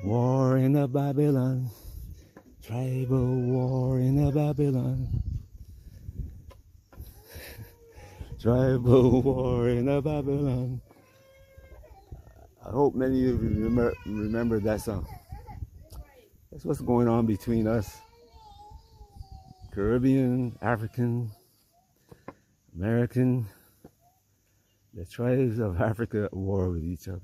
War in a Babylon, tribal war in a Babylon, tribal war in a Babylon. I hope many of you remember that song. That's what's going on between us, Caribbean, African, American, the tribes of Africa at war with each other.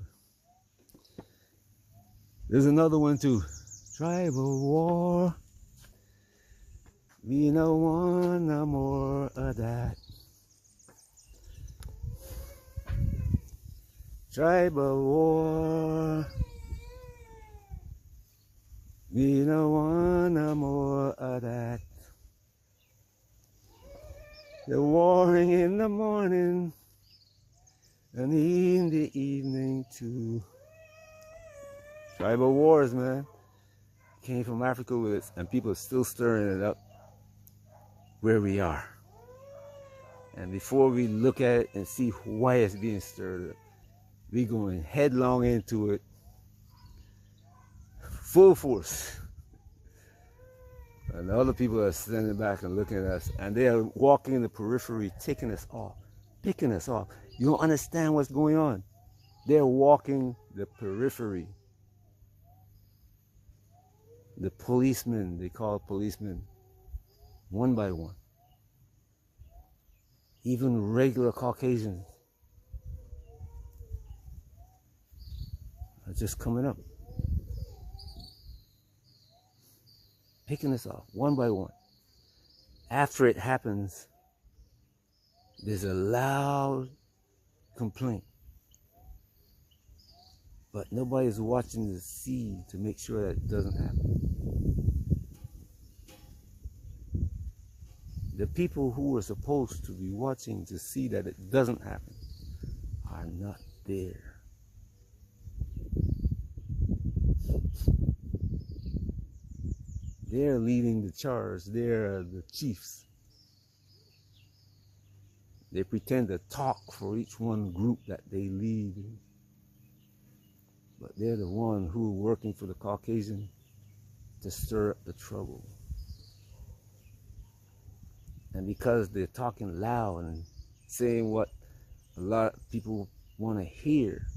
There's another one too. Tribal war. We no want no more of that. Tribal war. We no want no more of that. The warring in the morning and in the evening too. Tribal wars, man. Came from Africa with it, and people are still stirring it up where we are. And before we look at it and see why it's being stirred up, we're going headlong into it, full force. And the other people are standing back and looking at us, and they are walking in the periphery, taking us off, picking us off. You don't understand what's going on. They're walking the periphery. The policemen, they call policemen, one by one. Even regular Caucasians are just coming up, picking us off one by one. After it happens, there's a loud complaint. But nobody's watching to see to make sure that it doesn't happen. The people who were supposed to be watching to see that it doesn't happen are not there. They're leading the charge. They're the chiefs. They pretend to talk for each one group that they lead. But they're the one who are working for the Caucasian to stir up the trouble. And because they're talking loud and saying what a lot of people want to hear,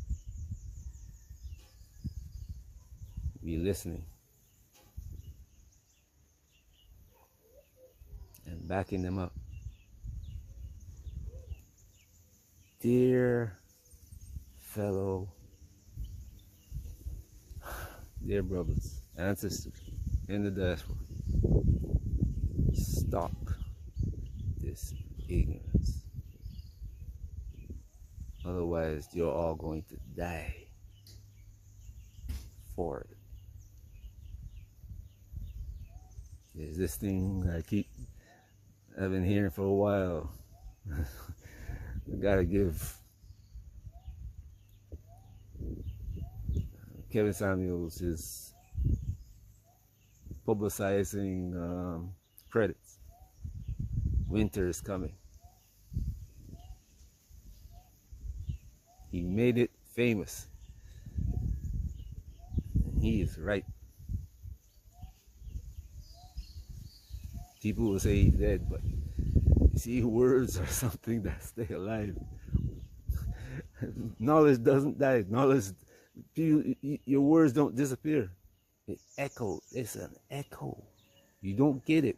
we're listening and backing them up. Dear fellow, dear brothers and sisters in the diaspora, stop this ignorance. Otherwise, you're all going to die for it. There's this thing I've been hearing for a while. I gotta give Kevin Samuels his publicizing credits. Winter is coming. He made it famous. He is right. People will say he's dead, but you see, words are something that stay alive. Knowledge doesn't die. Knowledge, your words don't disappear. It echoes. It's an echo. You don't get it.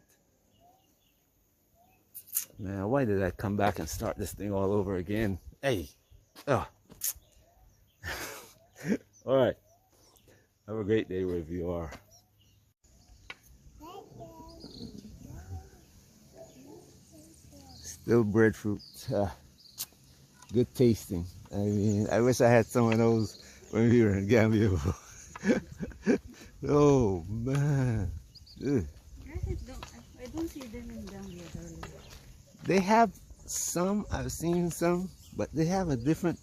Man, why did I come back and start this thing all over again? Hey. Oh. All right. Have a great day wherever you are. Still breadfruit. Good tasting. I mean, I wish I had some of those when we were in Gambia. Oh, man. Ugh. I don't see them in Gambia. They have some, I've seen some, but they have a different...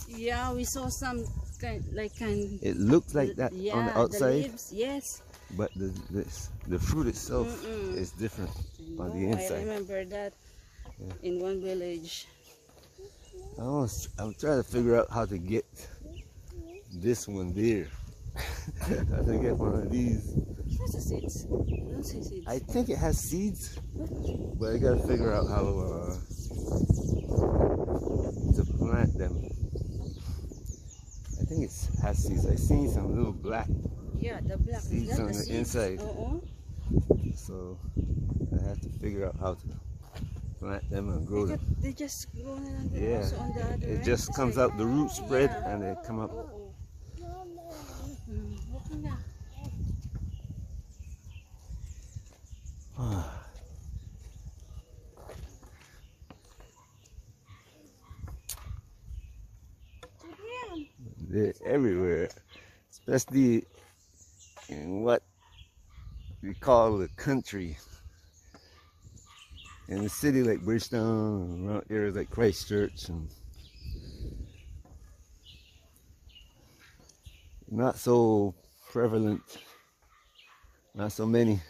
yeah, we saw some kind. It looks like that yeah, on the outside. The leaves, yes. But the fruit itself is different on the inside. I remember that in one village. I'm trying to figure out how to get this one there. I have to get one of these. What's the seeds? Don't say seeds. I think it has seeds, but I gotta figure out how to plant them. I think it has seeds. I seen some little black Yeah, the black seeds on the seeds. inside. So I have to figure out how to plant them and grow them. They just grow on the, Yeah, also on the other it end. just comes out, the roots spread Yeah. and they come up. Okay na. They're everywhere, especially in what we call the country. In a city like Bridgetown, around areas like Christchurch, and not so prevalent, not so many.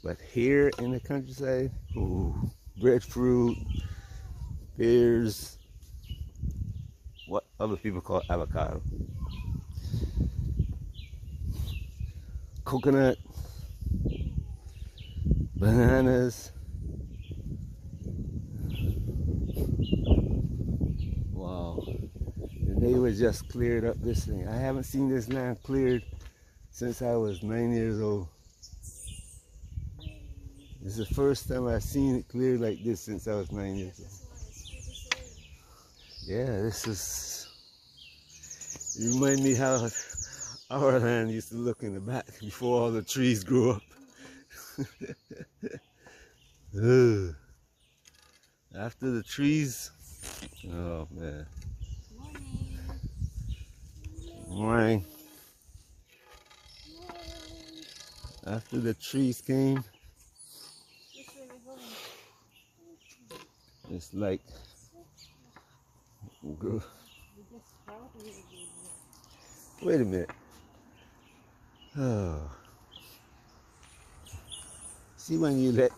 But here in the countryside, ooh, breadfruit, pears, what other people call avocado, coconut, bananas. Wow. And they were just cleared up this thing. I haven't seen this land cleared since I was 9 years old. This is the first time I've seen it cleared like this since I was 9 years old. Yeah, this is, you remind me how our land used to look in the back before all the trees grew up. Ugh. After the trees, oh man. Morning. After the trees came, it's like, wait a minute. Oh. See, when you let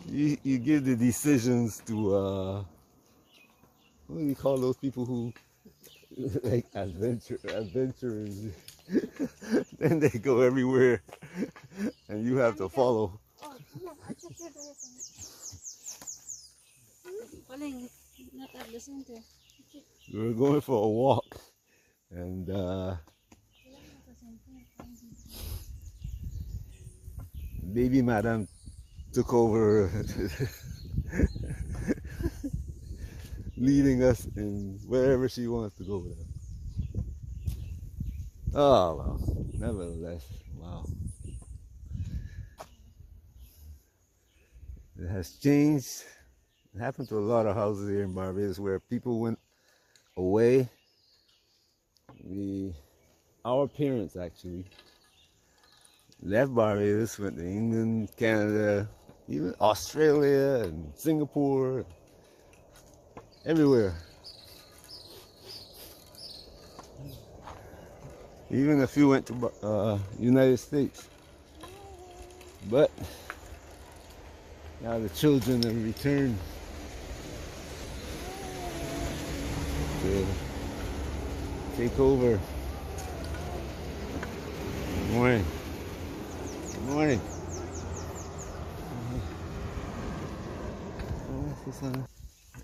you give the decisions to what do you call those people who like adventurers? Then they go everywhere and you have to follow. We were going for a walk, and baby madam took over leading us in wherever she wants to go with us. Oh well, nevertheless, wow. It has changed. It happened to a lot of houses here in Barbados where people went away. Our parents actually left Barbados, went to England, Canada, even Australia and Singapore, everywhere. Even a few went to United States. But now the children have returned to take over. Good morning. Good morning.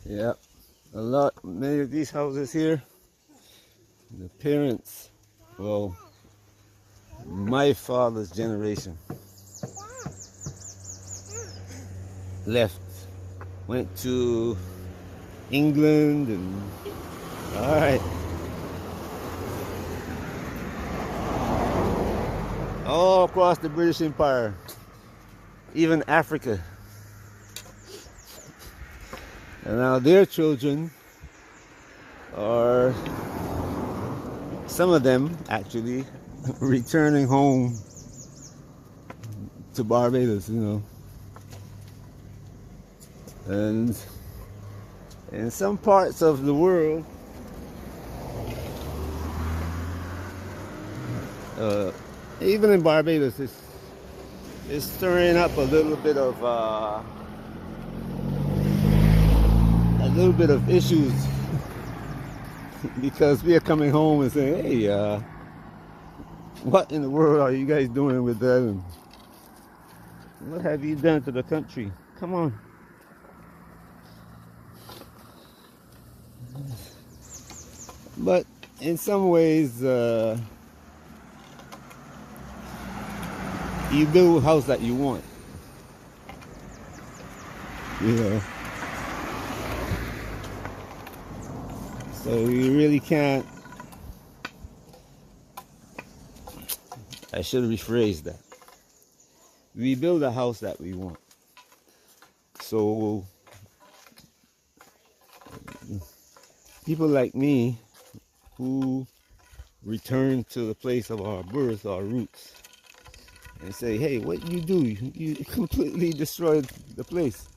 Yeah, many of these houses here, the parents, well, my father's generation left, went to England and all right, all across the British Empire, even Africa. And now their children are, some of them actually, returning home to Barbados, you know. And in some parts of the world, even in Barbados, it's stirring up a little bit of little bit of issues because we are coming home and saying, hey, what in the world are you guys doing with that? And what have you done to the country? Come on. But in some ways, you build a house that you want. You know. So you really can't. I should rephrase that. We build a house that we want. So people like me who return to the place of our birth, our roots, and say, hey, what you do? You completely destroyed the place.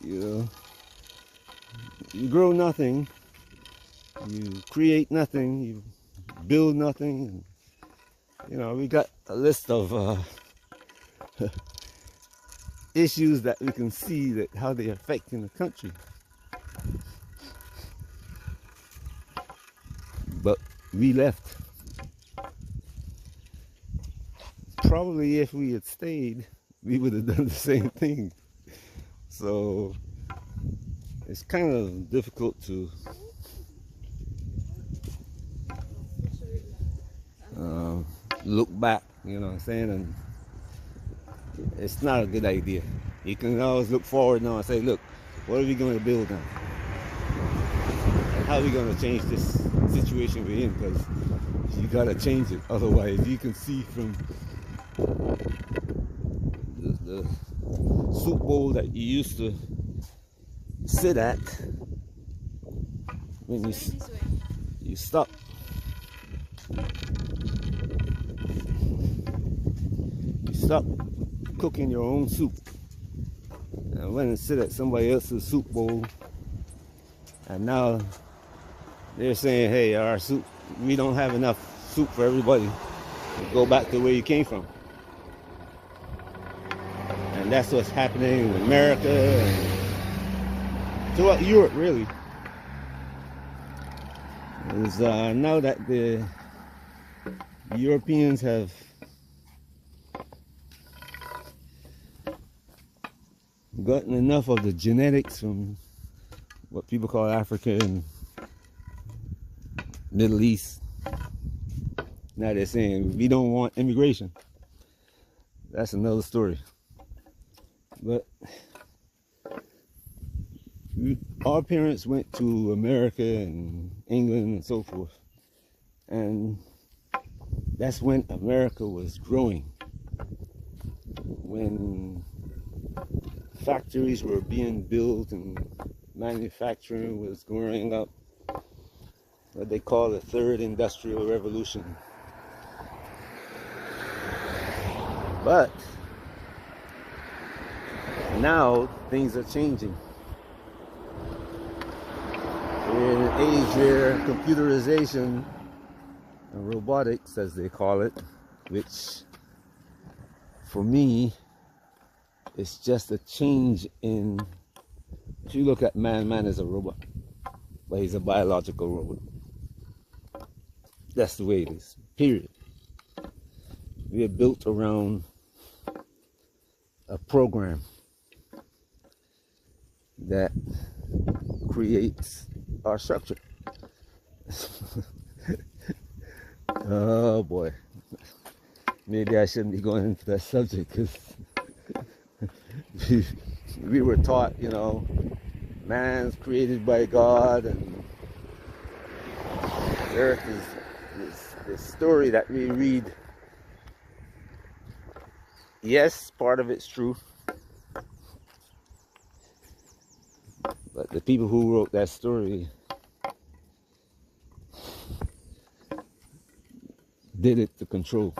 You know, you grow nothing, you create nothing, you build nothing. You know, we got a list of issues that we can see that how they're affecting the country. But we left. Probably if we had stayed, we would have done the same thing. So it's kind of difficult to look back, you know what I'm saying? And it's not a good idea. You can always look forward now and say, look, what are we going to build now? And how are we going to change this situation we're in? Because you got to change it. Otherwise, you can see from the soup bowl that you used to sit at, when you stop. You stop cooking your own soup and went and sit at somebody else's soup bowl, and now they're saying, hey, our soup, we don't have enough soup for everybody. Go back to where you came from. And that's what's happening in America and throughout Europe, really. Is now that the Europeans have gotten enough of the genetics from what people call Africa and Middle East. Now they're saying we don't want immigration. That's another story. But our parents went to America and England and so forth, and that's when America was growing, when factories were being built and manufacturing was growing up, what they call the third industrial revolution. But now things are changing. We're in an age where computerization and robotics, as they call it, which for me is just a change in, if you look at man is a robot, but he's a biological robot. That's the way it is, period. We are built around a program that creates our structure. Oh boy, maybe I shouldn't be going into that subject, because we were taught, you know, man's created by God, and the earth is this story that we read. Yes, part of it's true, but the people who wrote that story did it to control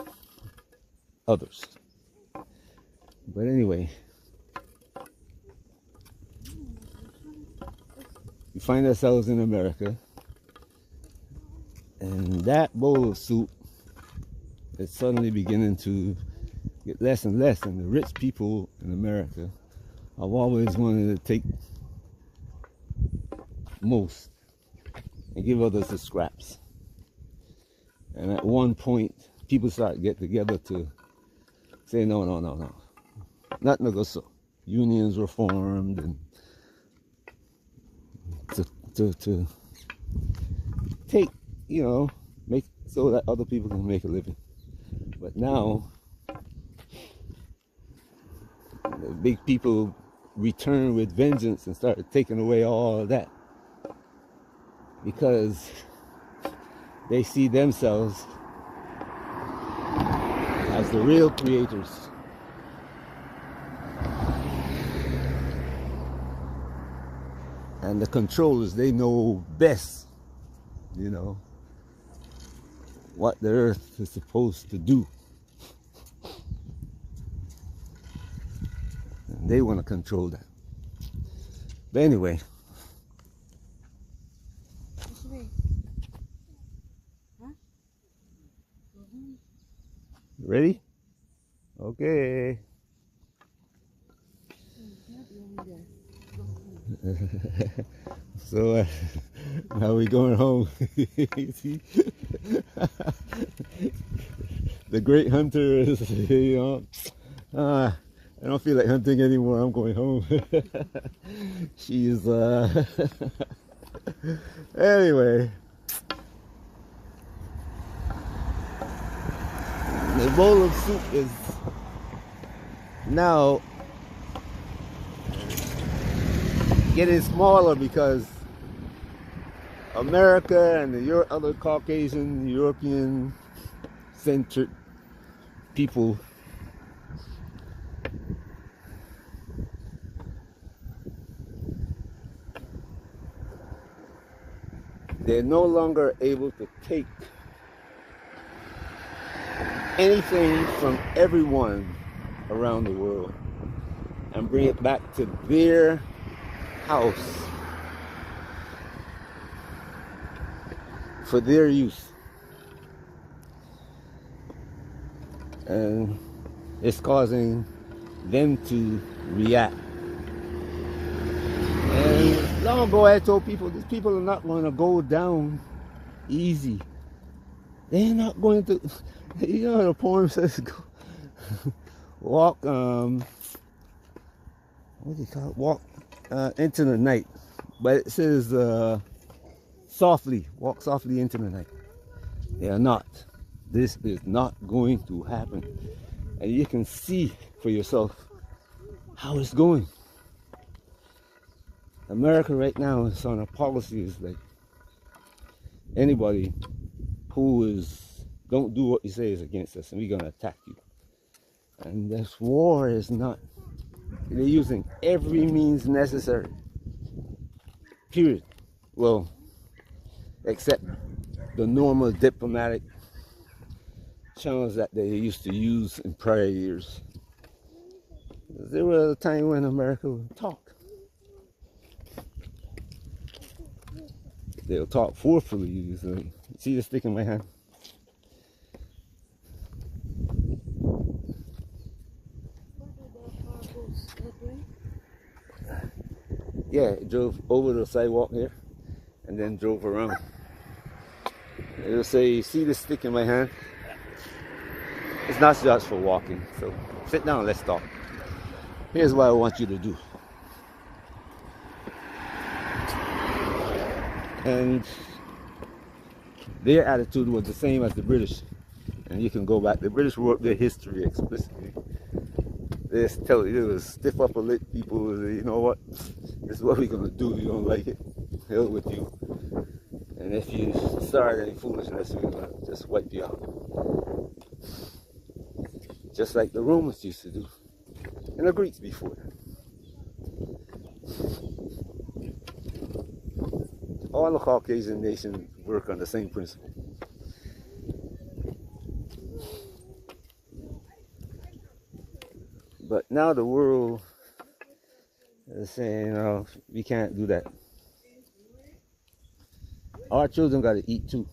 others. But anyway, we find ourselves in America, and that bowl of soup is suddenly beginning to get less and less, and the rich people in America have always wanted to take most and give others the scraps. And at one point, people start to get together to say, no, no, no, no. Not no go so. Unions were formed and to take, you know, make so that other people can make a living. But now, the big people return with vengeance and start taking away all of that because they see themselves as the real creators. And the controllers, they know best, you know, what the earth is supposed to do. And they want to control that. But anyway. Ready? Okay. So now we're going home. See? The great hunter is, you know, I don't feel like hunting anymore. I'm going home. She's anyway. The bowl of soup is now getting smaller because America and the other Caucasian, European-centered people they're no longer able to take anything from everyone around the world and bring it back to their house for their use. And it's causing them to react. And long ago I told people, these people are not going to go down easy. They're not going to, you know, the poem says, go, walk, what do you call it? Walk into the night. But it says softly, walk softly into the night. They are not. This is not going to happen. And you can see for yourself how it's going. America right now is on a policy is like anybody who is don't do what you say is against us and we're gonna attack you. And this war is not, they're using every means necessary. Period. Well, except the normal diplomatic channels that they used to use in prior years. There was a time when America would talk. They'll talk forcefully usually. See the stick in my hand? Yeah, it drove over the sidewalk here and then drove around. It'll say, see the stick in my hand? It's not just for walking, so sit down, let's talk. Here's what I want you to do. And their attitude was the same as the British. And you can go back, the British wrote their history explicitly. They tell you, it was stiff upper lip people, you know what, this is what we're gonna do, you don't like it, hell with you. And if you start any foolishness, we're gonna just wipe you out. Just like the Romans used to do, and the Greeks before. All the Caucasian nations work on the same principle. But now the world is saying, no, we can't do that. Our children got to eat too.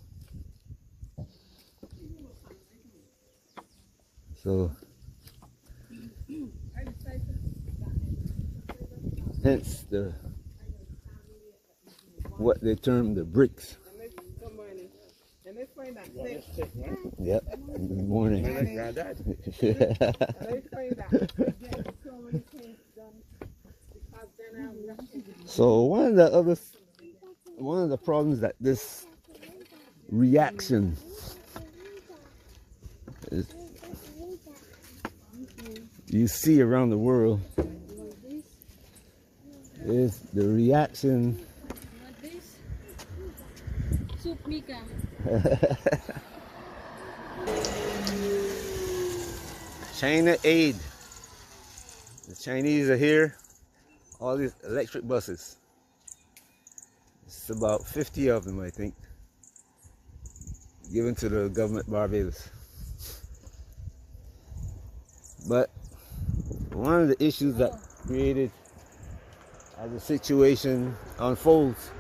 So, hence what they term the BRICS. Yep. Good morning. So one of the problems that this reaction is, you see around the world, is the reaction. Soup Mika. China aid. The Chinese are here. All these electric buses. It's about 50 of them, I think, given to the government Barbados. But one of the issues that created as the situation unfolds